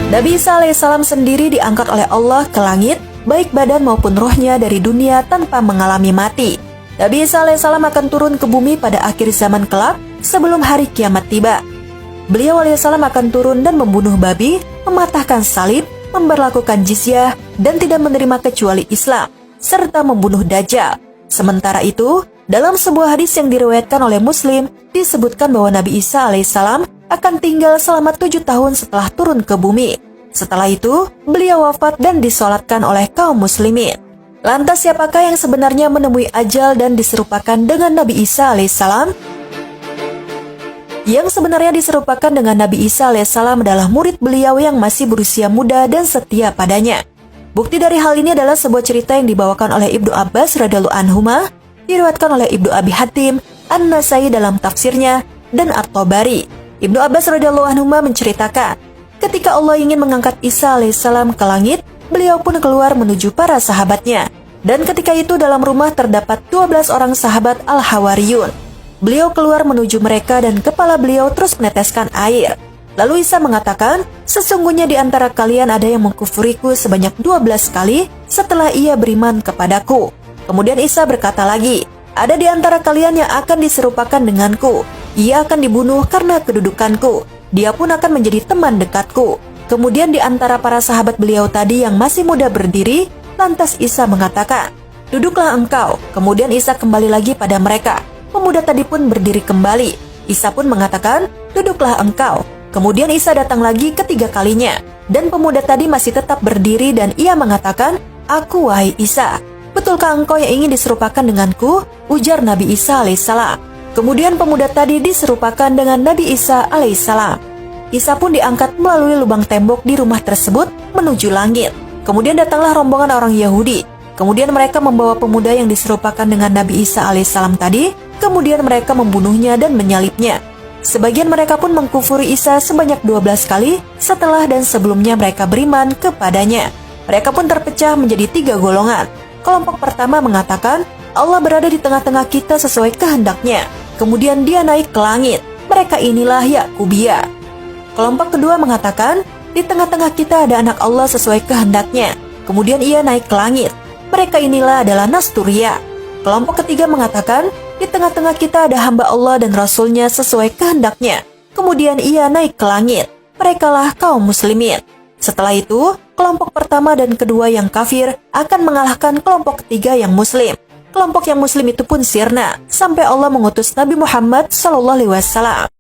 Nabi Isa alaihissalam sendiri diangkat oleh Allah ke langit, baik badan maupun rohnya dari dunia tanpa mengalami mati. Nabi Isa alaihissalam akan turun ke bumi pada akhir zaman kelak sebelum hari kiamat tiba. Beliau alaihissalam akan turun dan membunuh babi, mematahkan salib, memberlakukan jizyah, dan tidak menerima kecuali Islam, serta membunuh Dajjal. Sementara itu, dalam sebuah hadis yang diriwayatkan oleh Muslim, disebutkan bahwa Nabi Isa alaihissalam akan tinggal selama 7 tahun setelah turun ke bumi. Setelah itu, beliau wafat dan disolatkan oleh kaum muslimin. Lantas siapakah yang sebenarnya menemui ajal dan diserupakan dengan Nabi Isa alaihissalam? Yang sebenarnya diserupakan dengan Nabi Isa alaihissalam adalah murid beliau yang masih berusia muda dan setia padanya. Bukti dari hal ini adalah sebuah cerita yang dibawakan oleh Ibnu Abbas radhiyallahu anhuma, diriwayatkan oleh Ibnu Abi Hatim, An-Nasai dalam tafsirnya, dan At-Tabari. Ibnu Abbas radhiyallahu anhuma menceritakan, ketika Allah ingin mengangkat Isa alaihissalam ke langit, beliau pun keluar menuju para sahabatnya. Dan ketika itu dalam rumah terdapat 12 orang sahabat Al-Hawariyun. Beliau keluar menuju mereka dan kepala beliau terus meneteskan air. Lalu Isa mengatakan, sesungguhnya di antara kalian ada yang mengkufuriku sebanyak 12 kali setelah ia beriman kepadaku. Kemudian Isa berkata lagi, ada di antara kalian yang akan diserupakan denganku. Ia akan dibunuh karena kedudukanku. Dia pun akan menjadi teman dekatku. Kemudian di antara para sahabat beliau tadi yang masih muda berdiri, lantas Isa mengatakan, duduklah engkau. Kemudian Isa kembali lagi pada mereka. Pemuda tadi pun berdiri kembali. Isa pun mengatakan, duduklah engkau. Kemudian Isa datang lagi ketiga kalinya. Dan pemuda tadi masih tetap berdiri dan ia mengatakan, aku wahai Isa. Betulkah engkau yang ingin diserupakan denganku? Ujar Nabi Isa alaihissalam. Kemudian pemuda tadi diserupakan dengan Nabi Isa alaihissalam. Isa pun diangkat melalui lubang tembok di rumah tersebut menuju langit. Kemudian datanglah rombongan orang Yahudi. Kemudian mereka membawa pemuda yang diserupakan dengan Nabi Isa alaihissalam tadi. Kemudian mereka membunuhnya dan menyalibnya. Sebagian mereka pun mengkufuri Isa sebanyak 12 kali setelah dan sebelumnya mereka beriman kepadanya. Mereka pun terpecah menjadi 3 golongan. Kelompok pertama mengatakan, Allah berada di tengah-tengah kita sesuai kehendaknya. Kemudian dia naik ke langit. Mereka inilah Yakubiyah. Kelompok kedua mengatakan, di tengah-tengah kita ada anak Allah sesuai kehendaknya. Kemudian ia naik ke langit. Mereka inilah adalah Nasturiyah. Kelompok ketiga mengatakan, di tengah-tengah kita ada hamba Allah dan Rasulnya sesuai kehendaknya. Kemudian ia naik ke langit. Merekalah kaum muslimin. Setelah itu, kelompok pertama dan kedua yang kafir akan mengalahkan kelompok ketiga yang muslim. Kelompok yang muslim itu pun sirna sampai Allah mengutus Nabi Muhammad SAW.